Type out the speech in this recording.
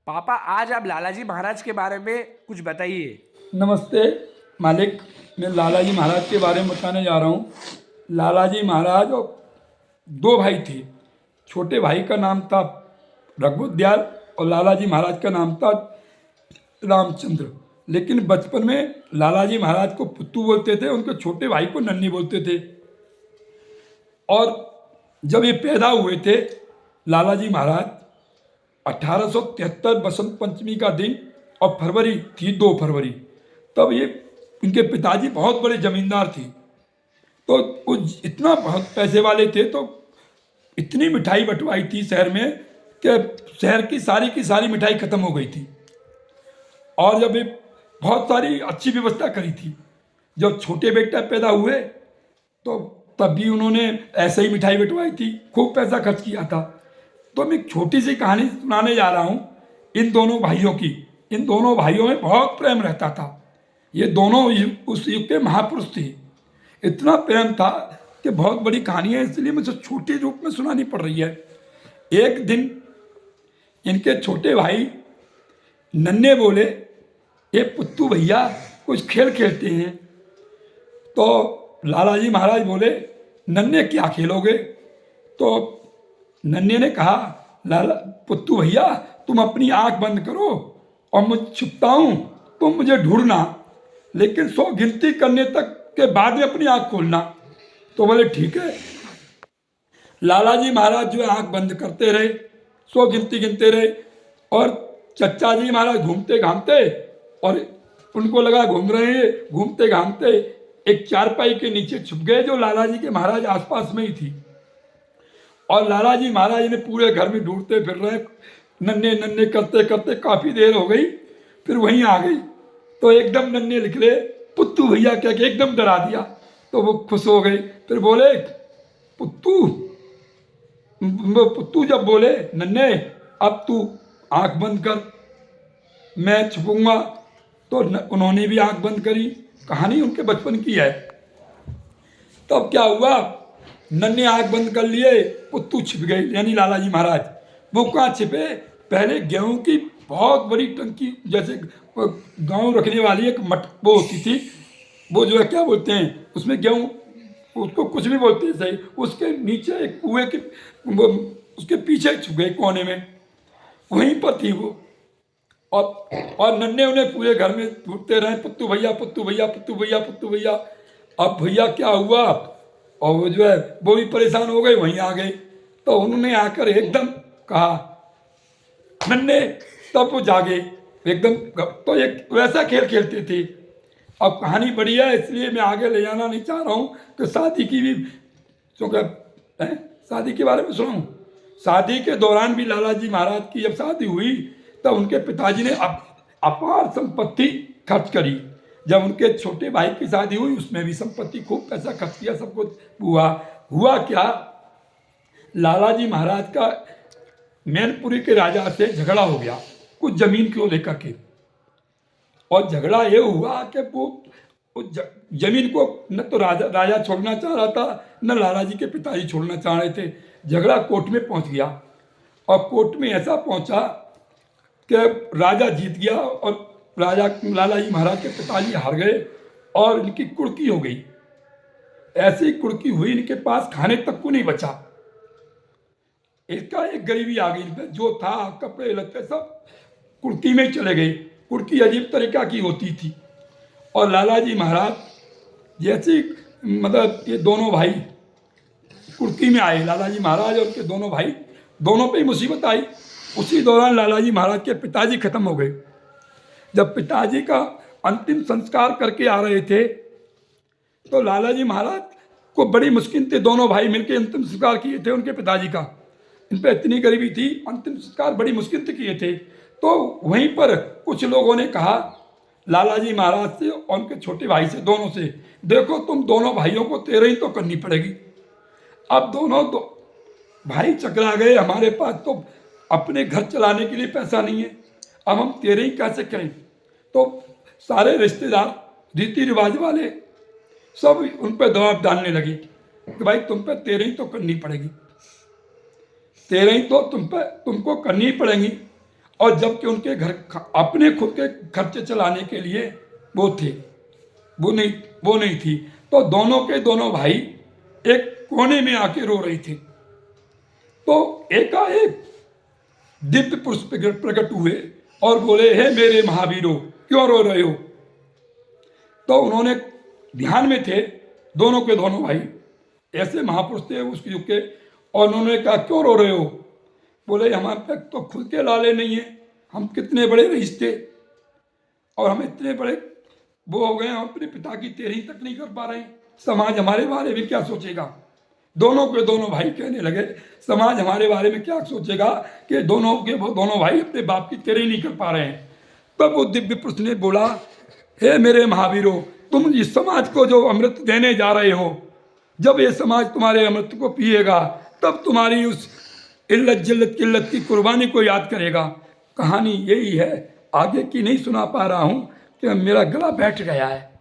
पापा आज आप लालाजी महाराज के बारे में कुछ बताइए। नमस्ते मालिक। मैं लालाजी महाराज के बारे में बताने जा रहा हूँ। लालाजी महाराज और दो भाई थे। छोटे भाई का नाम था रघुदयाल और लालाजी महाराज का नाम था रामचंद्र। लेकिन बचपन में लालाजी महाराज को पुत्तू बोलते थे, उनके छोटे भाई को नन्ही बोलते थे। और जब ये पैदा हुए थे लालाजी महाराज 1873 बसंत पंचमी का दिन और फरवरी थी 2 फरवरी। तब ये इनके पिताजी बहुत बड़े जमींदार थे, तो वो इतना बहुत पैसे वाले थे, तो इतनी मिठाई बंटवाई थी शहर में कि शहर की सारी मिठाई खत्म हो गई थी। और जब ये बहुत सारी अच्छी व्यवस्था करी थी। जब छोटे बेटा पैदा हुए तो तब भी उन्होंने ऐसे ही मिठाई बंटवाई थी, खूब पैसा खर्च किया था। तो मैं एक छोटी सी कहानी सुनाने जा रहा हूँ इन दोनों भाइयों की। इन दोनों भाइयों में बहुत प्रेम रहता था। ये दोनों उस युग के महापुरुष थे। इतना प्रेम था कि बहुत बड़ी कहानी है, इसलिए मुझे छोटे रूप में सुनानी पड़ रही है। एक दिन इनके छोटे भाई नन्हे बोले, ये पुत्तू भैया कुछ खेल खेलते हैं। तो लालाजी महाराज बोले, नन्हे क्या खेलोगे? तो नन्हे ने कहा, लाला पुत्तू भैया तुम अपनी आंख बंद करो और मैं छुपता हूँ, तुम मुझे ढूंढना, लेकिन 100 गिनती करने तक के बाद में अपनी आंख खोलना। तो बोले ठीक है। लालाजी महाराज जो है आंख बंद करते रहे, 100 गिनती गिनते रहे। और चच्चा जी महाराज घूमते घामते, और उनको लगा घूम रहे हैं, घूमते घामते एक चारपाई के नीचे छुप गए जो लालाजी के महाराज आसपास में ही थी। और लालाजी महाराज ने पूरे घर में ढूंढते फिर रहे, नन्हे नन्हे करते करते काफ़ी देर हो गई, फिर वहीं आ गई। तो एकदम नन्हे निकले, पुत्तू भैया कह के एकदम डरा दिया। तो वो खुश हो गए, फिर बोले पुत्तू। पुत्तू जब बोले, नन्हे अब तू आंख बंद कर, मैं छुपूंगा। तो उन्होंने भी आंख बंद करी। कहानी उनके बचपन की है। तब क्या हुआ, नन्हे आंख बंद कर लिए, पुत्तू छिप गए, यानी लालाजी महाराज। वो कहाँ छिपे, पहले गेहूं की बहुत बड़ी टंकी, जैसे गांव रखने वाली एक वो होती थी, वो जो है क्या बोलते हैं उसमें गेहूं, उसको कुछ भी बोलते हैं सही, उसके नीचे एक कुएं के उसके पीछे छुप गए कोने में, वहीं पर थी वो। और नन्हे उन्हें पूरे घर में ढूंढते रहे, पुत्तू भैया पुत्तू भैया पुत्तू भैया पुत्तू भैया। अब भैया क्या हुआ, और वो जो है वो भी परेशान हो गए, वहीं आ गए। तो उन्होंने आकर एकदम कहा नन्हे, तब वो जागे एकदम। तो एक वैसा खेल खेलते थे। अब कहानी बड़ी है, इसलिए मैं आगे ले जाना नहीं चाह रहा हूँ कि शादी की भी शादी के बारे में सुनाऊँ। शादी के दौरान भी लालाजी महाराज की जब शादी हुई तब उनके पिताजी ने अपार संपत्ति खर्च करी। जब उनके छोटे भाई की शादी हुई उसमें भी संपत्ति खूब पैसा खर्च किया, सब कुछ हुआ क्या, लालाजी महाराज का मैनपुरी के राजा से झगड़ा हो गया कुछ जमीन को लेकर के। और झगड़ा ये हुआ कि वो जमीन को न तो राजा छोड़ना चाह रहा था, न लालाजी के पिताजी छोड़ना चाह रहे थे। झगड़ा कोर्ट में पहुंच गया, और कोर्ट में ऐसा पहुंचा कि राजा जीत गया और लालाजी महाराज के पिताजी हार गए और इनकी कुर्की हो गई। ऐसी कुर्की हुई, इनके पास खाने तक को नहीं बचा। इसका एक गरीबी आ गई, इन पर जो था कपड़े लत्ते सब कुर्की में चले गए। कुर्की अजीब तरीका की होती थी। और लालाजी महाराज जैसे मतलब ये दोनों भाई कुर्की में आए, लालाजी महाराज और उनके दोनों भाई, दोनों पे ही मुसीबत आई। उसी दौरान लालाजी महाराज के पिताजी खत्म हो गए। जब पिताजी का अंतिम संस्कार करके आ रहे थे तो लालाजी महाराज को बड़ी मुश्किल थी, दोनों भाई मिलकर अंतिम संस्कार किए थे उनके पिताजी का। इन पर इतनी गरीबी थी, अंतिम संस्कार बड़ी मुश्किल से किए थे। तो वहीं पर कुछ लोगों ने कहा लालाजी महाराज से और उनके छोटे भाई से, दोनों से, देखो तुम दोनों भाइयों को तेरही तो करनी पड़ेगी। अब दोनों भाई चकरा गए, हमारे पास तो अपने घर चलाने के लिए पैसा नहीं है, अब हम तेरही कैसे करें? तो सारे रिश्तेदार, रीति रिवाज वाले सब उन पर दबाव डालने लगे कि भाई तुम पे तेरही तो करनी पड़ेगी, तेरही तो तुमको करनी पड़ेगी। और जबकि उनके घर अपने खुद के खर्चे चलाने के लिए वो थे, वो नहीं थी। तो दोनों के दोनों भाई एक कोने में आके रो रहे थे। तो एकाएक दिव्य पुरुष प्रकट हुए और बोले, हे मेरे महावीरों, क्यों रो रहे हो? तो उन्होंने ध्यान में थे, दोनों के दोनों भाई ऐसे महापुरुष थे उस युग के, और उन्होंने कहा, क्यों रो रहे हो? बोले, हमारे पास तो खुद के लाले नहीं है, हम कितने बड़े रईस थे और हम इतने बड़े वो हो गए, हम अपने पिता की तेरही तक नहीं कर पा रहे हैं, समाज हमारे बारे में क्या सोचेगा? दोनों के दोनों भाई कहने लगे, समाज हमारे बारे में क्या सोचेगा कि दोनों भाई अपने बाप की तेरही नहीं कर पा रहे हैं। तब वो दिव्य पुरुष ने बोला, हे मेरे महावीरों, तुम इस समाज को जो अमृत देने जा रहे हो, जब ये समाज तुम्हारे अमृत को पिएगा तब तुम्हारी उस इल्लत जिल्लत किल्लत की कुर्बानी को याद करेगा। कहानी यही है, आगे की नहीं सुना पा रहा हूँ कि मेरा गला बैठ गया है।